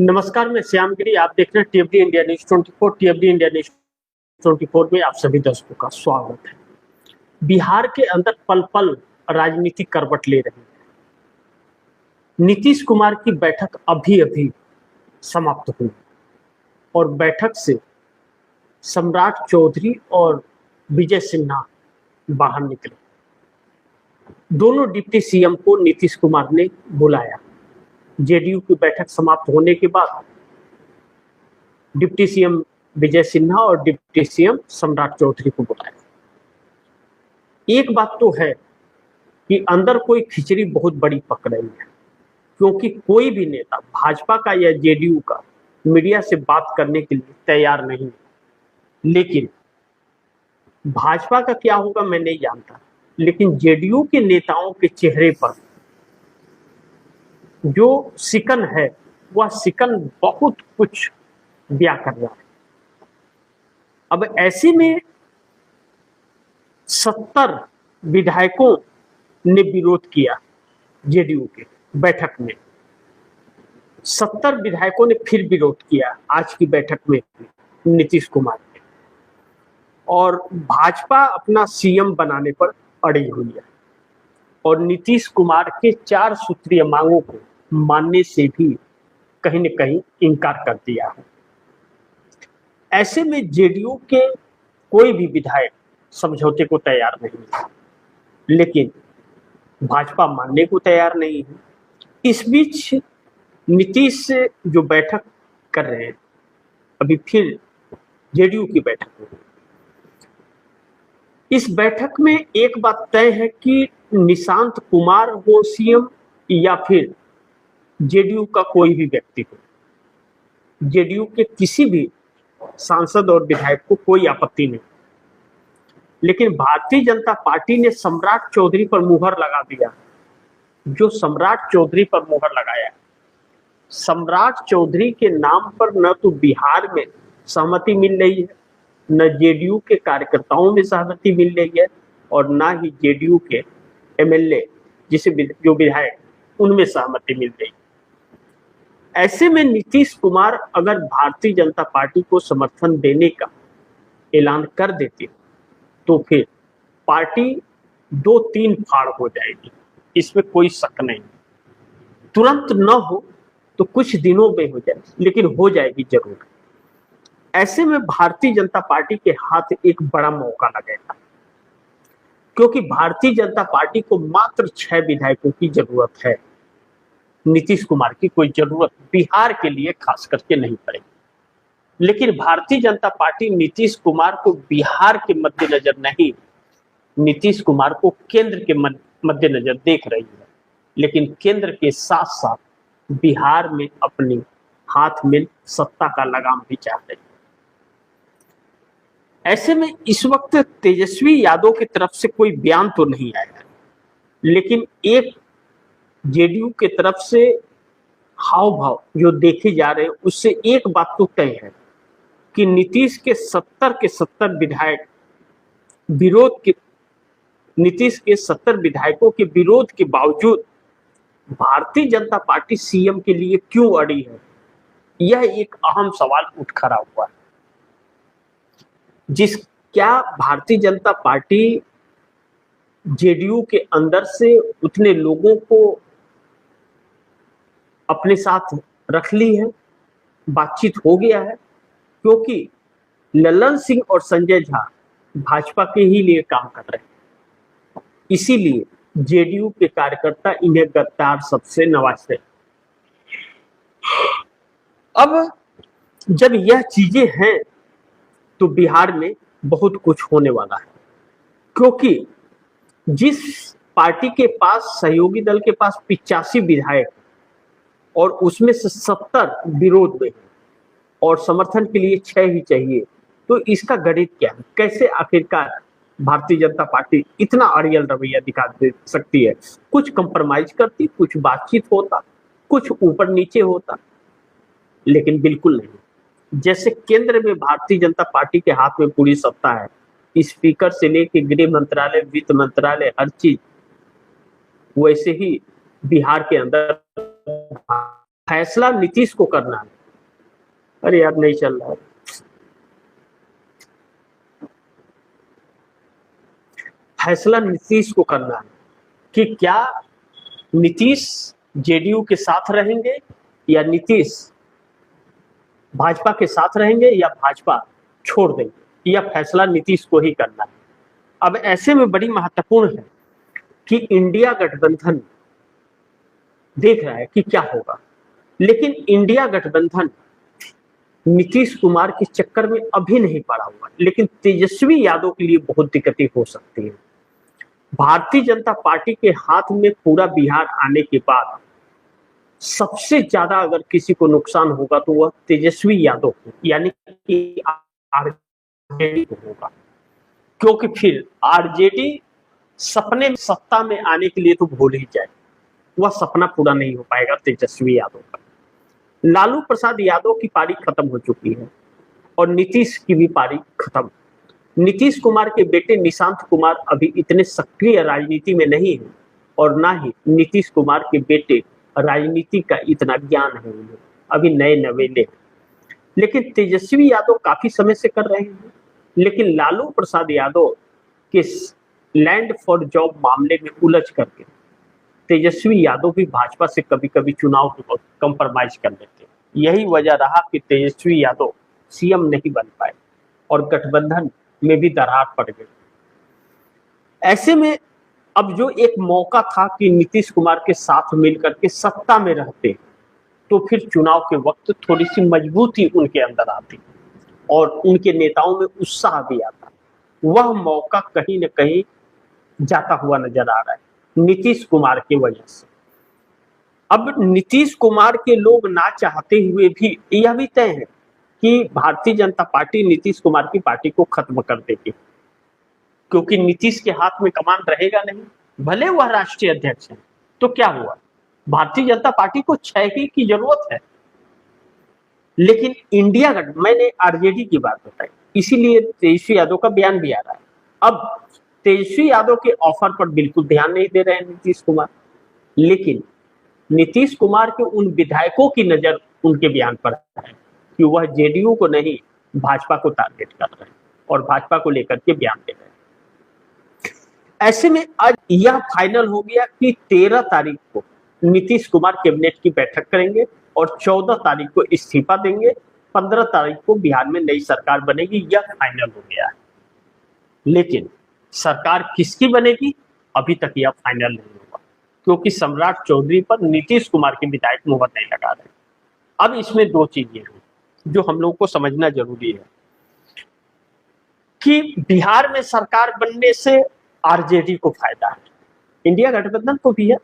नमस्कार, मैं श्याम गिरी। आप देख रहे हैं टीएफडी इंडिया न्यूज 24। टीएफडी इंडिया न्यूज 24 में आप सभी दर्शकों का स्वागत है। बिहार के अंदर पल पल राजनीति करवट ले रही है। नीतीश कुमार की बैठक अभी अभी समाप्त हुई और बैठक से सम्राट चौधरी और विजय सिन्हा बाहर निकले। दोनों डिप्टी सीएम को नीतीश कुमार ने बुलाया। जेडीयू की बैठक समाप्त होने के बाद डिप्टी सीएम विजय सिन्हा और डिप्टी सीएम सम्राट चौधरी को बुलाया। एक बात तो है कि अंदर कोई खिचड़ी बहुत बड़ी पक रही है, क्योंकि कोई भी नेता भाजपा का या जेडीयू का मीडिया से बात करने के लिए तैयार नहीं है। लेकिन भाजपा का क्या होगा मैं नहीं जानता, लेकिन जेडीयू के नेताओं के चेहरे पर जो सिकन है वह सिकन बहुत कुछ बयां कर रहा है। अब ऐसे में 70 विधायकों ने विरोध किया जेडीयू के बैठक में। 70 विधायकों ने फिर विरोध किया आज की बैठक में नीतीश कुमार ने, और भाजपा अपना सीएम बनाने पर अड़ी हुई है और नीतीश कुमार के 4 सूत्रीय मांगों को मानने से भी कहीं न कहीं इनकार कर दिया है। ऐसे में जेडीयू के कोई भी विधायक समझौते को तैयार नहीं है, लेकिन भाजपा मानने को तैयार नहीं है। इस बीच नीतीश से जो बैठक कर रहे हैं, अभी फिर जेडीयू की बैठक हुई। इस बैठक में एक बात तय है कि निशांत कुमार हो सीएम या फिर जेडीयू का कोई भी व्यक्ति हो। जेडीयू के किसी भी सांसद और विधायक को कोई आपत्ति नहीं, लेकिन भारतीय जनता पार्टी ने सम्राट चौधरी पर मुहर लगा दिया। जो सम्राट चौधरी पर मुहर लगाया, सम्राट चौधरी के नाम पर न तो बिहार में सहमति मिल रही है, न जेडीयू के कार्यकर्ताओं में सहमति मिल रही है, और न ही जेडीयू के एमएलए जो विधायक उनमें सहमति मिल रही है। ऐसे में नीतीश कुमार अगर भारतीय जनता पार्टी को समर्थन देने का ऐलान कर देते तो फिर पार्टी 2-3 फाड़ हो जाएगी, इसमें कोई शक नहीं। तुरंत न हो तो कुछ दिनों में हो जाए, लेकिन हो जाएगी जरूर। ऐसे में भारतीय जनता पार्टी के हाथ एक बड़ा मौका लगेगा, क्योंकि भारतीय जनता पार्टी को मात्र 6 विधायकों की जरूरत है। नीतीश कुमार की कोई जरूरत बिहार के लिए खास करके नहीं पड़ेगी। लेकिन भारतीय जनता पार्टी नीतीश कुमार को बिहार के मद्देनजर नहीं, नीतीश कुमार को केंद्र के मद्देनजर देख रही है। लेकिन केंद्र के साथ साथ बिहार में अपने हाथ में सत्ता का लगाम भी चाह रही है। ऐसे में इस वक्त तेजस्वी यादव की तरफ से कोई बयान तो नहीं आया, लेकिन एक जेडीयू के तरफ से हाव भाव जो देखे जा रहे हैं, उससे एक बात तो तय है कि नीतीश के 70 विधायक नीतीश के 70 विधायकों के विरोध के बावजूद भारतीय जनता पार्टी सीएम के लिए क्यों अड़ी है, यह एक अहम सवाल उठ खड़ा हुआ है। क्या भारतीय जनता पार्टी जेडीयू के अंदर से उतने लोगों को अपने साथ रख ली है, बातचीत हो गया है? क्योंकि ललन सिंह और संजय झा भाजपा के ही लिए काम कर रहे हैं, इसीलिए जेडीयू के कार्यकर्ता इन्हें गद्दार सबसे नवाजते हैं। अब जब यह चीजें हैं तो बिहार में बहुत कुछ होने वाला है, क्योंकि जिस पार्टी के पास, सहयोगी दल के पास 85 विधायक और उसमें से 70 विरोध में और समर्थन के लिए 6 ही चाहिए, तो इसका गणित क्या है? कैसे आखिरकार भारतीय जनता पार्टी इतना अड़ियल रवैया दिखा दे सकती है? कुछ कंप्रोमाइज करती, कुछ बातचीत होता, कुछ ऊपर नीचे होता, लेकिन बिल्कुल नहीं। जैसे केंद्र में भारतीय जनता पार्टी के हाथ में पूरी सत्ता है, स्पीकर से लेकर गृह मंत्रालय, वित्त मंत्रालय, हर चीज, वैसे ही बिहार के अंदर फैसला नीतीश को करना है। अरे यार नहीं चल रहा है। फैसला नीतीश को करना है कि क्या नीतीश जेडीयू के साथ रहेंगे या नीतीश भाजपा के साथ रहेंगे या भाजपा छोड़ देंगे। यह फैसला नीतीश को ही करना है। अब ऐसे में बड़ी महत्वपूर्ण है कि इंडिया गठबंधन देख रहा है कि क्या होगा, लेकिन इंडिया गठबंधन नीतीश कुमार के चक्कर में अभी नहीं पड़ा हुआ, लेकिन तेजस्वी यादव के लिए बहुत दिक्कतें हो सकती है। भारतीय जनता पार्टी के हाथ में पूरा बिहार आने के बाद सबसे ज्यादा अगर किसी को नुकसान होगा तो वह तेजस्वी यादव को, यानी कि आरजेडी को होगा, क्योंकि फिर आरजेडी सपने में सत्ता में आने के लिए तो भूल ही जाए, वह सपना पूरा नहीं हो पाएगा तेजस्वी यादव का। लालू प्रसाद यादव की पारी खत्म हो चुकी है और नीतीश की भी पारी खत्म। नीतीश कुमार के बेटे निशांत कुमार अभी इतने सक्रिय राजनीति में नहीं है और ना ही नीतीश कुमार के बेटे राजनीति का इतना ज्ञान है उन्हें, अभी नए नवेले हैं। लेकिन तेजस्वी यादव काफी समय से कर रहे हैं। लेकिन लालू प्रसाद यादव के लैंड फॉर जॉब मामले में उलझ करके तेजस्वी यादव भी भाजपा से कभी कभी चुनाव को कंप्रोमाइज कर लेते हैं। यही वजह रहा कि तेजस्वी यादव सीएम नहीं बन पाए और गठबंधन में भी दरार पड़ गई। ऐसे में अब जो एक मौका था कि नीतीश कुमार के साथ मिलकर के सत्ता में रहते, तो फिर चुनाव के वक्त थोड़ी सी मजबूती उनके अंदर आती और उनके नेताओं में उत्साह भी आता। वह मौका कहीं न कहीं जाता हुआ नजर आ रहा है नीतीश कुमार की वजह से। अब नीतीश कुमार के लोग ना चाहते हुए भी यह भी तय है कि भारतीय जनता पार्टी नीतीश कुमार की पार्टी को खत्म कर देगी, क्योंकि नीतीश के हाथ में कमान रहेगा नहीं। भले वह राष्ट्रीय अध्यक्ष है तो क्या हुआ, भारतीय जनता पार्टी को क्षय की जरूरत है। लेकिन इंडिया गठ, मैंने आरजेडी की बात बताई, इसीलिए तेजस्वी यादव का बयान भी आ रहा है। अब तेजस्वी यादव के ऑफर पर बिल्कुल ध्यान नहीं दे रहे हैं नीतीश कुमार, लेकिन नीतीश कुमार के उन विधायकों की नजर उनके बयान पर है कि वह जेडीयू को नहीं भाजपा को टारगेट कर रहे हैं और भाजपा को लेकर के बयान दे रहे हैं। ऐसे में आज यह फाइनल हो गया कि 13 तारीख को नीतीश कुमार कैबिनेट की बैठक करेंगे और 14 तारीख को इस्तीफा देंगे, 15 तारीख को बिहार में नई सरकार बनेगी। यह फाइनल हो गया है। लेकिन सरकार किसकी बनेगी अभी तक यह फाइनल नहीं हुआ, क्योंकि सम्राट चौधरी पर नीतीश कुमार के विधायक मुहर नहीं लगा रहे। अब इसमें दो चीजें हैं जो हम लोगों को समझना जरूरी है कि बिहार में सरकार बनने से आरजेडी को फायदा है, इंडिया गठबंधन को भी है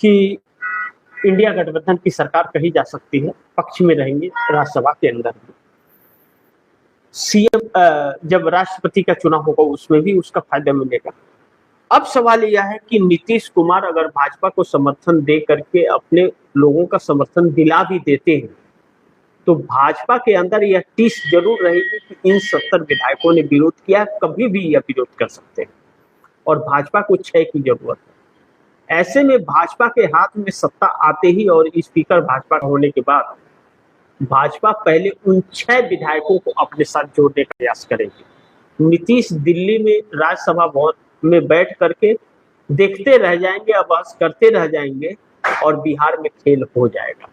कि इंडिया गठबंधन की सरकार कही जा सकती है, पक्ष में रहेंगे राज्यसभा के अंदर भी। सीएम जब राष्ट्रपति का चुनाव होगा उसमें भी उसका फायदा मिलेगा। अब सवाल यह है कि नीतीश कुमार अगर भाजपा को समर्थन दे करके अपने लोगों का समर्थन दिला भी देते हैं तो भाजपा के अंदर यह टीस जरूर रहेगी कि इन 70 विधायकों ने विरोध किया, कभी भी यह विरोध कर सकते हैं और भाजपा को क्षय की जरूरत है। ऐसे में भाजपा के हाथ में सत्ता आते ही और स्पीकर भाजपा होने के बाद भाजपा पहले उन 6 विधायकों को अपने साथ जोड़ने का प्रयास करेगी। नीतीश दिल्ली में राज्यसभा भवन में बैठ करके देखते रह जाएंगे, बहस करते रह जाएंगे और बिहार में खेल हो जाएगा।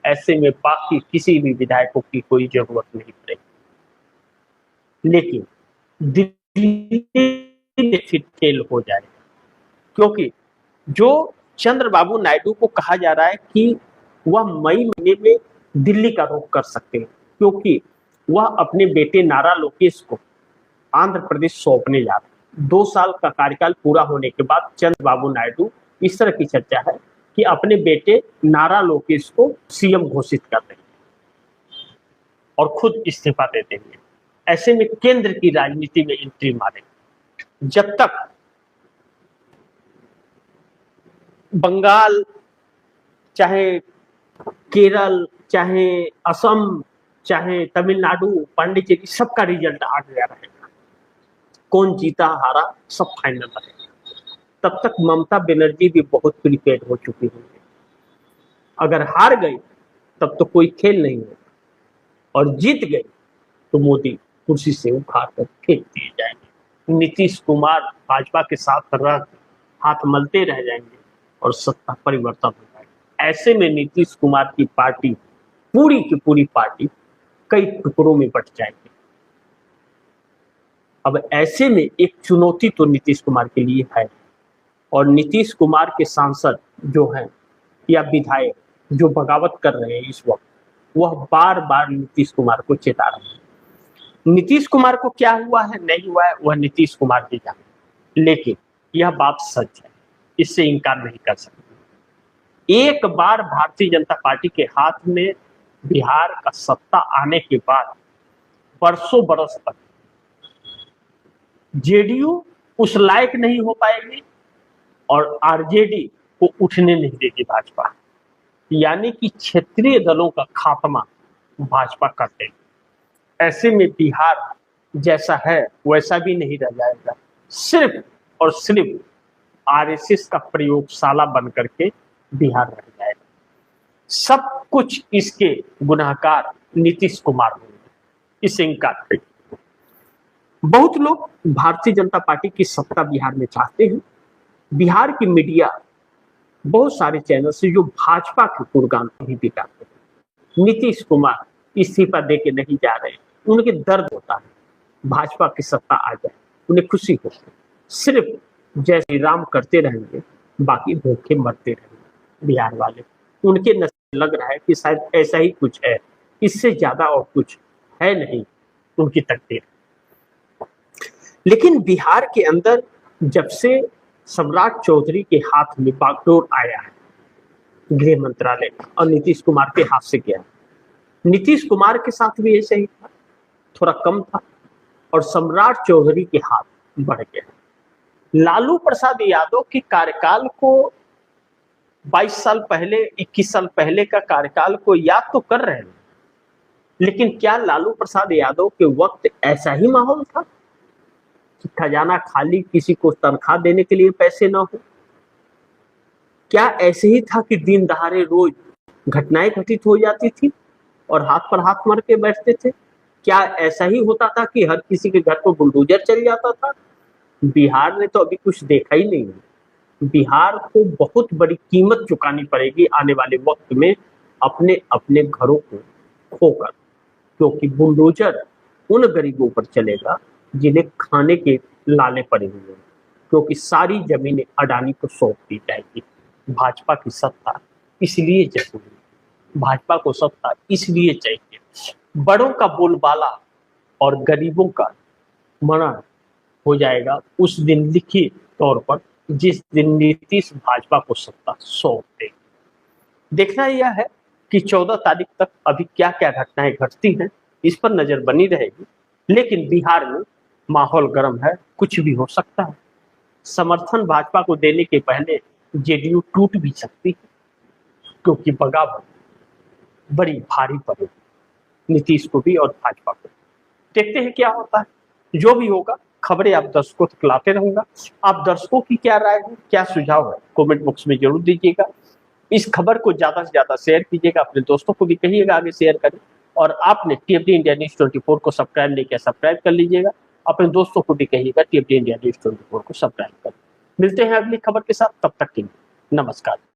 ऐसे में बाकी किसी भी विधायकों की कोई जरूरत नहीं पड़ेगी। लेकिन दिल्ली में फिर खेल हो जाएगा, क्योंकि जो चंद्रबाबू नायडू को कहा जा रहा है कि वह मई महीने में दिल्ली का रुख कर सकते हैं, क्योंकि वह अपने बेटे नारा लोकेश को आंध्र प्रदेश सौंपने जा रहे हैं। 2 साल का कार्यकाल पूरा होने के बाद चंद्रबाबू नायडू, इस तरह की चर्चा है कि अपने बेटे नारा लोकेश को सीएम घोषित कर देंगे और खुद इस्तीफा दे देंगे। ऐसे में केंद्र की राजनीति में एंट्री मारेंगे। जब तक बंगाल, चाहे केरल, चाहे असम, चाहे तमिलनाडु, पांडिचेरी, सबका रिजल्ट आ गया रहेगा, कौन जीता हारा सब फाइनल रहेगा। तब तक ममता बनर्जी भी बहुत प्रिपेयर हो चुकी होंगी। अगर हार गई तब तो कोई खेल नहीं होगा, और जीत गए तो मोदी कुर्सी से उखाड़ कर फेंक दिए जाएंगे। नीतीश कुमार भाजपा के साथ रह हाथ मलते रह जाएंगे और सत्ता परिवर्तन हो जाएगा। ऐसे में नीतीश कुमार की पार्टी, पूरी की पूरी पार्टी कई टुकड़ों में बट जाएगी। अब ऐसे में एक चुनौती तो नीतीश कुमार के लिए है, और नीतीश कुमार के सांसद जो हैं या विधायक जो बगावत कर रहे हैं इस वक्त, वह बार बार नीतीश कुमार को चेता रहे हैं। नीतीश कुमार को क्या हुआ है नहीं हुआ है वह नीतीश कुमार ही जाने, लेकिन यह बात सच है, इससे इनकार नहीं कर सकते। एक बार भारतीय जनता पार्टी के हाथ में बिहार का सत्ता आने के बाद बरसों बरस तक जेडीयू उस लायक नहीं हो पाएगी और आरजेडी को उठने नहीं देगी भाजपा, यानी कि क्षेत्रीय दलों का खात्मा भाजपा कर देगी। ऐसे में बिहार जैसा है वैसा भी नहीं रह जाएगा, सिर्फ और सिर्फ आरएसएस का प्रयोगशाला बन करके बिहार रह जाएगा। सब कुछ इसके गुनाहगार नीतीश कुमार होंगे, इससे इनकार नहीं। बहुत लोग भारतीय जनता पार्टी की सत्ता बिहार में चाहते हैं। बिहार की मीडिया, बहुत सारे चैनल से जो भाजपा के गुणगान नहीं दिखाते हैं। नीतीश कुमार इस्तीफा दे के नहीं जा रहे, उनके दर्द होता है भाजपा की सत्ता आ जाए, उन्हें खुशी होती है। सिर्फ जय श्री राम करते रहेंगे, बाकी भूखे मरते रहेंगे बिहार वाले। उनके नजर लग रहा है कि शायद ऐसा ही कुछ है, इससे ज्यादा और कुछ है नहीं उनकी तकदीर। लेकिन बिहार के अंदर जब से सम्राट चौधरी के हाथ में बागडोर आया है, गृह मंत्रालय और नीतीश कुमार के हाथ से गया, नीतीश कुमार के साथ भी ऐसे ही था, थोड़ा कम था, और सम्राट चौधरी के हाथ बढ़ गया। लालू प्रसाद यादव के कार्यकाल को 22 साल पहले, 21 साल पहले का कार्यकाल को याद तो कर रहे हैं, लेकिन क्या लालू प्रसाद यादव के वक्त ऐसा ही माहौल था कि खजाना खाली, किसी को तनख्वाह देने के लिए पैसे ना हो? क्या ऐसे ही था कि दिन दहाड़े रोज घटनाएं घटित हो जाती थी और हाथ पर हाथ मार के बैठते थे? क्या ऐसा ही होता था कि हर किसी के घर को बुलडोजर चल जाता था? बिहार ने तो अभी कुछ देखा ही नहीं है। बिहार को बहुत बड़ी कीमत चुकानी पड़ेगी आने वाले वक्त में अपने अपने घरों को खोकर, क्योंकि बुलडोजर उन गरीबों पर चलेगा जिन्हें खाने के लाले पड़े हुए हैं, क्योंकि सारी जमीनें अडानी को सौंप दी जाएगी। भाजपा की सत्ता इसलिए जरूरी है, भाजपा को सत्ता इसलिए चाहिए, बड़ों का बोलबाला और गरीबों का मरण हो जाएगा उस दिन लिखित तौर पर, जिस दिन नीतीश भाजपा को सत्ता सौंप देगी। देखना यह है कि 14 तारीख तक अभी क्या क्या घटनाएं घटती हैं, इस पर नजर बनी रहेगी। लेकिन बिहार में माहौल गर्म है, कुछ भी हो सकता है। समर्थन भाजपा को देने के पहले जेडीयू टूट भी सकती है, क्योंकि बगावत बड़ी भारी पड़ेगी नीतीश को भी और भाजपा को। देखते हैं क्या होता है, जो भी होगा खबरें आप दर्शकों तक लाते रहूंगा। आप दर्शकों की क्या राय है, क्या सुझाव है, कमेंट बॉक्स में जरूर दीजिएगा। इस खबर को ज्यादा से ज्यादा शेयर कीजिएगा, अपने दोस्तों को भी कहिएगा आगे शेयर करें। और आपने टीएफडी इंडिया न्यूज 24 को सब्सक्राइब नहीं किया, सब्सक्राइब कर लीजिएगा। अपने दोस्तों को भी कहिएगा टीएफडी इंडिया न्यूज 24 को सब्सक्राइब करें। मिलते हैं अगली खबर के साथ, तब तक के लिए नमस्कार।